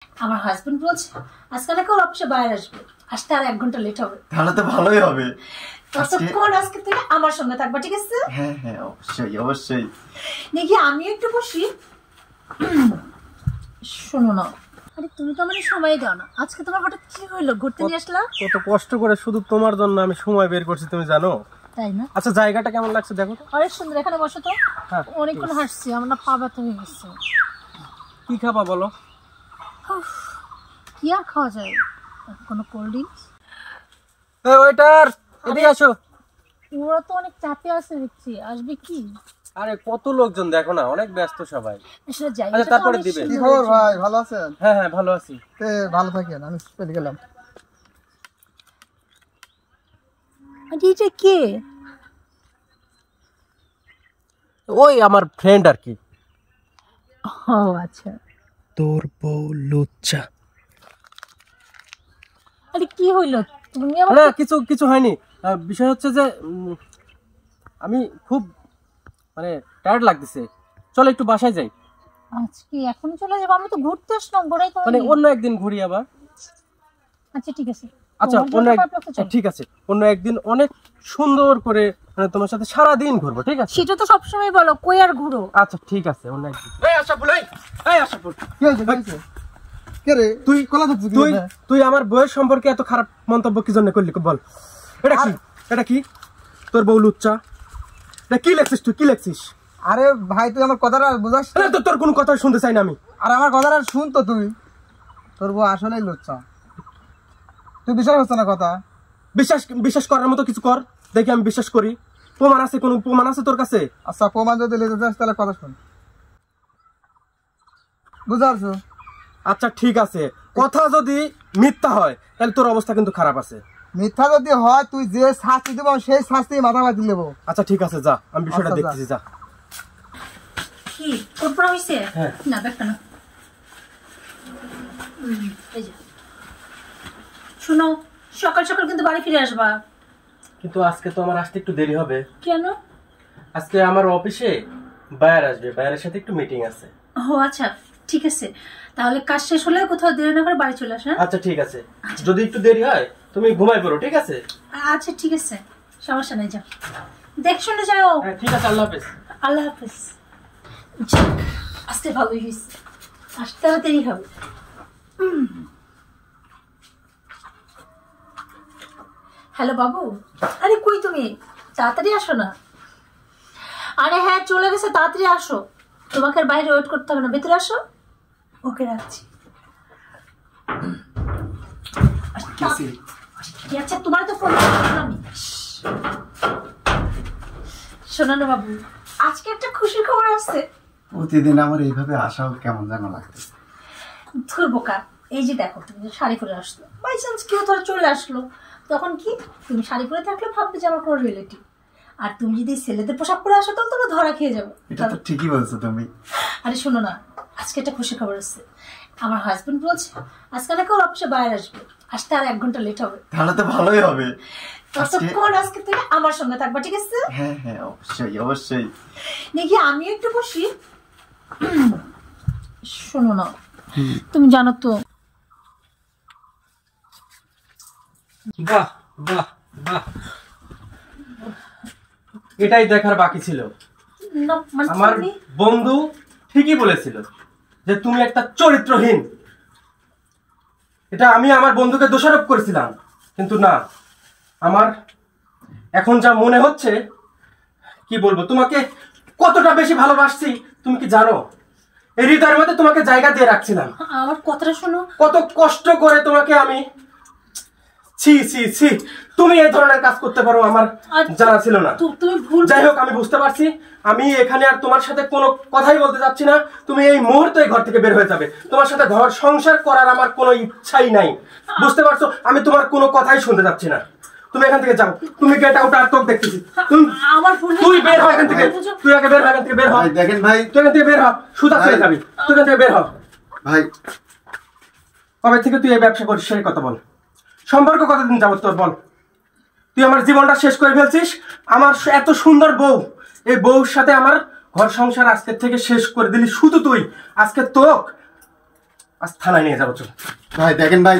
আমার হাজবেন্ড বলছে আজকে নাকি ওর অফিসে বাইরে আসবে, আসতে আর 1 ঘন্টা লেট হবে। তাহলে তো ভালোই হবে। ততক্ষণ আজকে থেকে আমার সঙ্গে থাকবা, ঠিক আছে? হ্যাঁ হ্যাঁ, অবশ্যই অবশ্যই। দেখি আমি একটু বসি। শোনো না, আরে তুমি তো আমার সময় দাও না, আজকে তোমার হঠাৎ কি হইলো? ঘুরতে নিয়ে আসলা? কত কষ্ট করে শুধু তোমার জন্য আমি সময় বের করছি, তুমি জানো? তাই না? আচ্ছা, জায়গাটা কেমন লাগছে দেখো তো। অনেক সুন্দর, এখানে বসো তো। হ্যাঁ, অনেকক্ষণ হাঁটছি, আমার না পা ব্যথা হয়ে গেছে। কি খাবা বলো? কি আর খাওয়া যায়? কোনো কোল্ড ড্রিঙ্কস? এই ওয়েটার, এদিকে আসো। ওরা তো অনেক চাপে আছে দেখছি, আসবে কি? আরে কত লোকজন দেখো না, অনেক ব্যস্ত সবাই। আসলে যাই। আচ্ছা, তারপরে দিবে। কি খবর ভাই, ভালো আছেন? হ্যাঁ হ্যাঁ, ভালো আছি। ভালো থাকেন, আমি চলে গেলাম। এটা কে? ওই আমার ফ্রেন্ড আর কি। ও আচ্ছা। তোর বউ লুচ্চা। আরে কি হইলো? তুমি না, কিছু কিছু হয়নি। বিষয় হচ্ছে যে আমি খুব মানে টায়ার্ড লাগতেছে, চলো একটু বাসায় যাই। আজকে এখন চলে যাবো? আমি তো ঘুরতে আসলাম, ঘোরাই তো মানে অন্য একদিন ঘুরি আবার। আচ্ছা ঠিক আছে। আচ্ছা ঠিক আছে, অন্য একদিন অনেক সুন্দর করে মানে তোমার সাথে সারা দিন ঘুরবো, ঠিক আছে? সেটা তো সবসময় বলো, কই আর ঘুরো। আচ্ছা ঠিক আছে, অন্য একদিন। এই আশাফুল, এই আশাফুল, কি হয়েছে? কি হয়েছে? কে রে তুই কলা ধরছিস? তুই তুই আমার বউয়ের সম্পর্কে এত খারাপ মন্তব্য কি জন্য করলি বল? এটা কি? এটা কি? তোর বউ লুচ্চা? এটা কি লেখছিস তুই? কি লেখছিস? আরে ভাই, তুই আমার কথাটা বুঝাস? তোর কোনো কথা শুনতে চাই না আমি। আর আমার কথাটা শুন তো তুই। তোর বউ আসলেই লুচ্চা। তুই বিশ্বাস হচ্ছে না কথা? বিশ্বাস করার মতো কিছু কর, দেখি আমি বিশ্বাস করি। প্রমাণ আছে? কোনো প্রমাণ আছে তোর কাছে? আচ্ছা, প্রমাণ যদি লেগে যাস তাহলে কথা শুন, বুঝতে পারছো? আচ্ছা ঠিক আছে, কথা যদি মিথ্যা হয় তাহলে তোর অবস্থা কিন্তু খারাপ আছে। মিথ্যা যদি হয়, তুই যে শাস্তি দেবো সেই শাস্তি মাথা বাঁধি নেবো। আচ্ছা ঠিক আছে, যা, আমি বিষয়টা আচ্ছা, দেখতেছি, যা। কি কোপরা হইছে? হ্যাঁ। না ব্যাপার না। এই যে শুনো, সকাল সকাল কিন্তু বাড়ি ফিরে আসবা। কিন্তু আজকে তো আমার আসতে একটু দেরি হবে। কেন? আজকে আমার অফিসে বায়ার আসবে, বায়ারের সাথে একটু মিটিং আছে। ও আচ্ছা ঠিক আছে, তাহলে কাজ শেষ হলে কোথাও দেরি না করে বাড়ি চলে আসা। আচ্ছা ঠিক আছে, যদি একটু দেরি হয় তুমি ঘুমাই পড়ো, ঠিক আছে? আচ্ছা ঠিক আছে, সমস্যা নেই, যাও দেখ শুনে যাও। হ্যাঁ ঠিক আছে, আল্লাহ হাফেজ। আল্লাহ হাফেজ। যাক, আসতে ভালোই হয়েছে, আসতে দেরি হবে। হ্যালো বাবু, আরে কই তুমি? তাড়াতাড়ি আসো না। আরে হ্যাঁ চলে গেছে, তাড়াতাড়ি আসো, তোমাকে আর বাইরে ওয়েট করতে হবে না, ভেতরে আসো। ওকে রাখছি। আচ্ছা তোমার তো ফোন আমি। শোনো না বাবু, আজকে একটা খুশির খবর আছে। প্রতিদিন আমার এইভাবে আসাও কেমন যেন লাগতেছে। ধুর বোকা, এই যে দেখো তুমি যে শাড়ি পরে আসলো, বাই চান্স কেউ ধর চলে আসলো, তখন কি তুমি শাড়ি পরে থাকলে ভাববে যে আমার কোনো রিলেটিভ, আর তুমি যদি ছেলেদের পোশাক পরে আসো তাহলে তোমরা ধরা খেয়ে যাবো। এটা তো ঠিকই বলছো তুমি। আরে শোনো না, আজকে একটা খুশি খবর আছে। আমার হাজবেন্ড বলছে আজকে নাকি ওর অফিসে বাইরে আসবে, আসতে আর 1 ঘন্টা লেট হবে। তাহলে তো ভালোই হবে। ততক্ষণ আজকে থেকে আমার সঙ্গে থাকবা, ঠিক আছে? হ্যাঁ হ্যাঁ, অবশ্যই অবশ্যই। দেখি আমি একটু বসি। শোনো না, তুমি জানো তো। বাহ বাহ বাহ, এটাই দেখার বাকি ছিল। না, মানে আমার তুমি- বন্ধু ঠিকই বলেছিল যে তুমি একটা চরিত্রহীন। এটা আমি আমার বন্ধুকে দোষারোপ করেছিলাম, কিন্তু না, আমার এখন যা মনে হচ্ছে, কি বলবো তোমাকে, কতটা বেশি ভালোবাসছি তুমি কি জানো? এই হৃদয়ের মধ্যে তোমাকে জায়গা দিয়ে রাখছিলাম। আমার কথাটা শোনো। কত কষ্ট করে তোমাকে আমি, ছি ছি ছি, তুমি এই ধরনের কাজ করতে পারো আমার জানা ছিল না। তুমি ভুল। যাই হোক, আমি বুঝতে পারছি, আমি এখানে আর তোমার সাথে কোনো কথাই বলতে যাচ্ছি না। তুমি এই মুহূর্তে ঘর থেকে বের হয়ে যাবে, তোমার সাথে ঘর সংসার করার আমার কোনো ইচ্ছাই নাই, বুঝতে পারছো? আমি তোমার কোনো কথাই শুনতে যাচ্ছি না, তুমি এখান থেকে যাও। তুমি গেট আউট, আর তোকে দেখতেছি। আমার ভুল। তুই বের হ এখান থেকে, তুই আগে বের হ এখান থেকে, বের হ। ভাই দেখেন ভাই, তুই এখান থেকে বের হ, সুদা হয়ে যাবি, তুই এখান থেকে বের হ। ভাই কবে থেকে তুই এই ব্যবসা করিস সেই কথা বল। সম্পর্ক কতদিন যাবত তোর বল। তুই আমার জীবনটা শেষ করে ফেলছিস। আমার এত সুন্দর বউ, এই বউর সাথে আমার ঘর সংসার আজকের থেকে শেষ করে দিলি শুধু তুই। আজকে তোক আজ থানায় নিয়ে যাবো চল। ভাই দেখেন ভাই